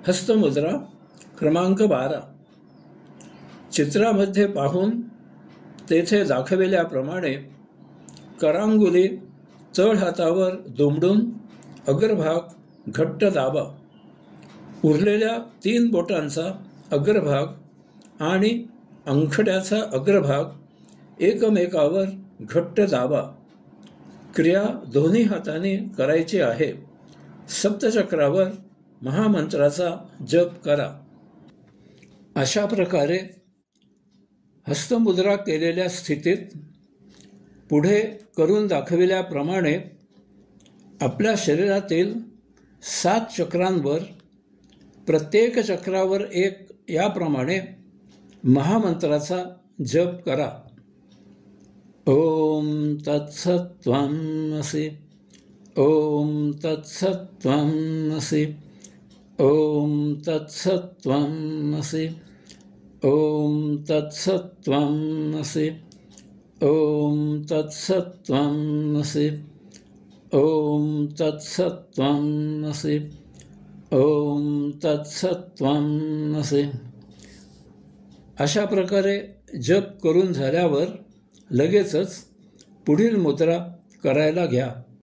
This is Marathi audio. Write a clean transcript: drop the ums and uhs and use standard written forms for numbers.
हस्तमुद्रा क्रमांक 12. चित्रामध्ये पाहून तेथे दाखविल्याप्रमाणे करांगुली तळहातावर दुमडून अग्रभाग घट्ट दाबा. उरलेल्या 3 बोटांचा अग्रभाग आणि अंगठ्याचा अग्रभाग एकमेकावर घट्ट दाबा. क्रिया दोन्ही हातांनी करायची आहे. सप्तचक्रावर महामंत्राचा जप करा. अशा प्रकारे हस्तमुद्रा केलेल्या स्थितीत पुढे करून दाखविल्याप्रमाणे आपल्या शरीरातील 7 चक्रांवर प्रत्येक चक्रावर एक याप्रमाणे महामंत्राचा जप करा. ओम तत्सत्त्वमसि. ओम तत्सत्त्वमसि. ओम तत्सत्त्वमसि. ओम तत्सत्त्वमसि. ओम तत्सत्त्वमसि. ओम तत्सत्त्वमसि. ओम तत्सत्त्वमसि. अशा प्रकारे जप करून झाल्यावर लगेचच पुढील मुद्रा करायला घ्या.